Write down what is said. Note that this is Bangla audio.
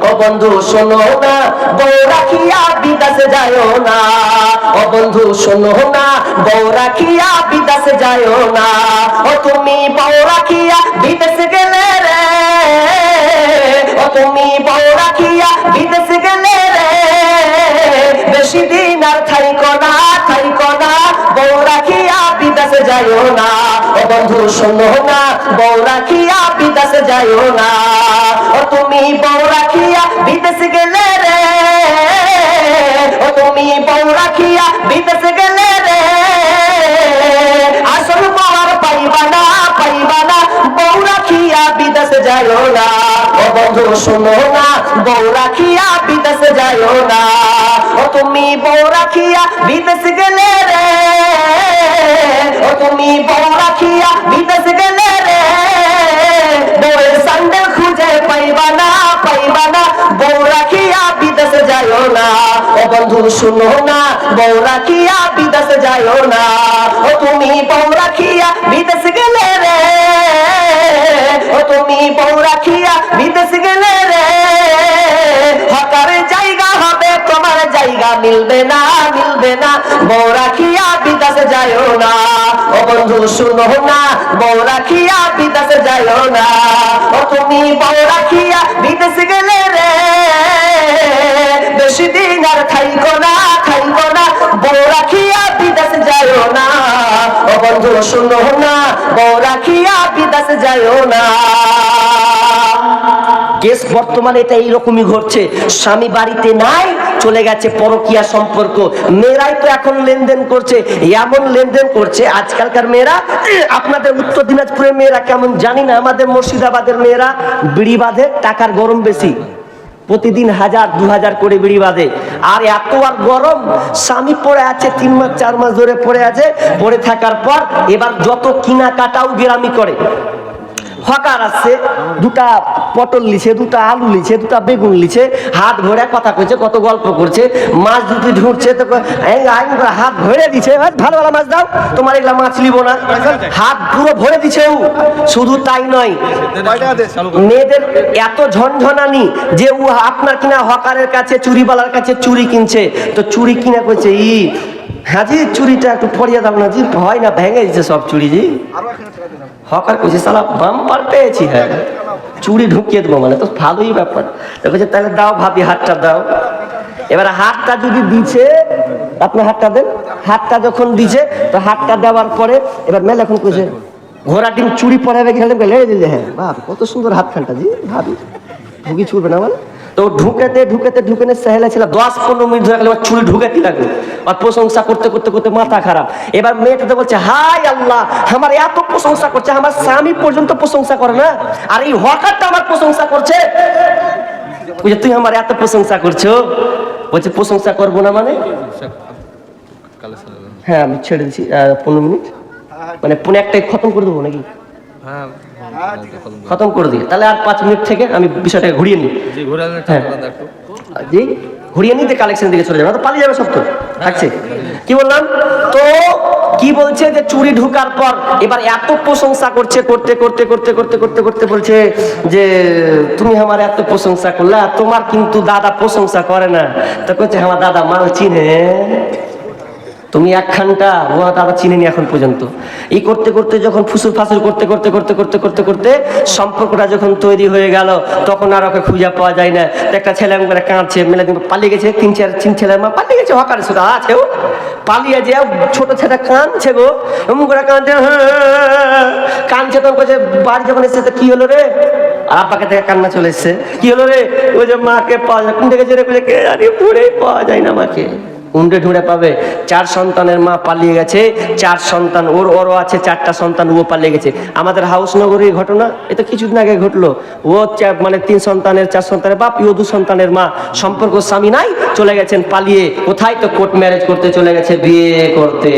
ও বন্ধু শোনো না, বউ রাখিয়া বিদেশে যায়ও না। ও বন্ধু শোনো না, বউ রাখিয়া বিদেশে যায়ও না। ও তুমি বউ রাখিয়া বিদেশে গেলে রে, ও তুমি বউ রাখিয়া বিদেশে গেলে রে, বেশি দিন আর থাইকো না, থাইকো না, বউ রাখিয়া বিদেশে যায়ও না। ও বন্ধু শোনো না, বউ রাখিয়া বিদেশে যায়ও না। ও তুমি বউ রাখিয়া বিদেশে গেলে রে, ও তুমি বউ রাখিয়া বিদেশে গেলে রে, আসল বউর পাইবা না, পাইবা না, বউ রাখিয়া বিদেশে যায়ও না। ও বন্ধু শোনো না, বউ রাখিয়া বিদেশে যায়ও না। ও তুমি বউ রাখিয়া বিদেশে গেলে রে, ও তুমি বউ রাখিয়া বিদেশে গেলে রে, বউয়ের স্যান্ডেল খুঁজে পাইবা না, পাইবা না, বউ রাখিয়া বিদেশে যায়ও না। ও বন্ধু শুনো না, বউ রাখিয়া বিদেশে যায়ও না। ও তুমি বউ রাখিয়া বিদেশে গেলে রে, ও তুমি বউ রাখিয়া বিদেশে গেলে রে, হকারে জায়গা হবে তোমার জায়গা মিলবে না, মিলবে না, বউ রাখিয়া বিদেশে যায়ও না। ও বন্ধু শুনো না, বউ রাখিয়া বিদেশে যায়ও না। ও তুমি বউ রাখিয়া বিদেশে গেলে রে, বেশি দিন আর থাইকো না, থাইকো না, বউ রাখিয়া বিদেশে যায়ও না। ও বন্ধু শুনো না, বউ রাখিয়া বিদেশে যায়ও না। কেস বর্তমানে এটা এইরকমই ঘটছে, স্বামী বাড়িতে নাই, চলে গেছে পরকীয়া সম্পর্ক। মেয়েরাই তো এখন লেনদেন করছে, এমন লেনদেন করছে আজকালকার মেয়েরা। আপনাদের উত্তর দিনাজপুরের মেয়েরা কেমন জানি না, আমাদের মুর্শিদাবাদের মেয়েরা বিড়ি বাঁধে, টাকার গরম বেশি, প্রতিদিন 1000-2000 করে বিড়ি বাঁধে। আর এত আর গরম, স্বামী পড়ে আছে 3 মাস 4 মাস ধরে পড়ে আছে, পড়ে থাকার পর এবার যত কিনা কাটাও গেরামি করে। হকার আসছে, 2টা পটল লিছে, 2টা আলু লিছে, 2টা বেগুন লিছে, হাত ভরে কথা কইছে, কত গল্প করছে, মাছ দুটি ঢুকছে তো হাত ভরে দিছে, ভালো ভালো মাছ দাও, তোমার এগুলা মাছ লিব না, হাত পুরো ভরে দিছে। শুধু তাই নয়, মেয়েদের এত ঝনঝনানি যে ও আপনার কিনা হকারের কাছে, চুরিওয়ালার কাছে চুরি কিনছে, তো চুরি কিনা কইছে ই হ্যাঁ জি চুরিটা একটু পড়িয়ে দাও না জি, হয় না ভেঙে দিচ্ছে সব চুরি জি। হকার কইছে সালা বাম্পার পেয়েছি, হ্যাঁ চুরি ঢুকিয়ে দেবো, মানে তো ভালোই ব্যাপার। তো কইছে তাহলে দাও ভাবি হাতটা দাও। এবার হাতটা যদি দিছে, আপনার হাতটা দেন, হাতটা যখন দিছে তো হাতটা দেওয়ার পরে এবার মেলে এখন কইছে ঘোড়া ডিম চুরি পরাবে গেলে লেগে দিলে, হ্যাঁ বাপ কত সুন্দর হাতখানটা জি, ভাবি ঢুকি ছুটবে না মানে। তো ঢুকেতে ঢুকেতে ঢুকেনে সেহেলা ছিল 10-15 মিনিট ধরে গেলে চুরি ঢুকাতে লাগলো, আর প্রশংসা করতে করতে করতে মাথা খারাপ। এবার মেয়েটা তো বলছে হাই আল্লাহ, আমার এত প্রশংসা করছে, আমার স্বামী পর্যন্ত প্রশংসা করে না, আর এই হকারটা আমার প্রশংসা করছে। বুঝে তুই আমার এত প্রশংসা করছো, বলছে প্রশংসা করবো না মানে, হ্যাঁ আমি ছেড়ে দিচ্ছি 15 মিনিট, মানে 1:30 খতম করে দেবো নাকি, খতম করে দিই তাহলে। আর 5 মিনিট থেকে আমি বিষয়টা ঘুরিয়ে নিই, জি ঘুরিয়ে নিতে কালেকশন দিকে চলে যাবে, তো পালিয়ে যাবে সব তো থাকছে। কি বললাম, তো কি বলছে যে চুরি ঢুকার পর এবার এত প্রশংসা করছে, করতে করতে করতে করতে করতে করতে বলছে যে তুমি আমার এত প্রশংসা করলা, তোমার কিন্তু দাদা প্রশংসা করে না। তো বলছে আমার দাদা মাল চিনে, তুমি 1 ঘন্টা ও দাদা চিনেনি এখন পর্যন্ত। এই করতে করতে যখন ফুসুর ফাসুর করতে করতে করতে করতে করতে করতে সম্পর্কটা যখন তৈরি হয়ে গেল, তখন আর ওকে খুঁজে পাওয়া যায় না। তো একটা ছেলে করে কাঁদছে, মেলে পালিয়ে গেছে, 3-4 ছেলের মা পালিয়ে গেছে, হকারের সাথে আছে ও পালিয়ে যে ছোট ছেলেটা কাঁদছে গো, এমন করে কাঁদছে, কাঁদছে। তখন বলছে বাড়ি যখন এসেছে কি হলো রে, আর আব্বাকে থেকে কান্না চলে এসছে, কি হলো রে, ওই যে মাকে পাওয়া যায়, কোন থেকে ছেড়ে কে আরে পড়ে পাওয়া যায় না মাকে, উন্ডে ঢুঁড়ে পাবে। 4 সন্তানের মা পালিয়ে গেছে, 4 সন্তান ওরও আছে, 4টা সন্তান ও পালিয়ে গেছে। আমাদের হাউসনগরের ঘটনা, এটা কিছুদিন আগে ঘটলো। ও মানে 3 সন্তানের 4 সন্তানের বাপ, ও 2 সন্তানের মা, সম্পর্ক স্বামী নাই, চলে গেছেন পালিয়ে কোথায়, তো কোর্ট ম্যারেজ করতে চলে গেছে, বিয়ে করতে।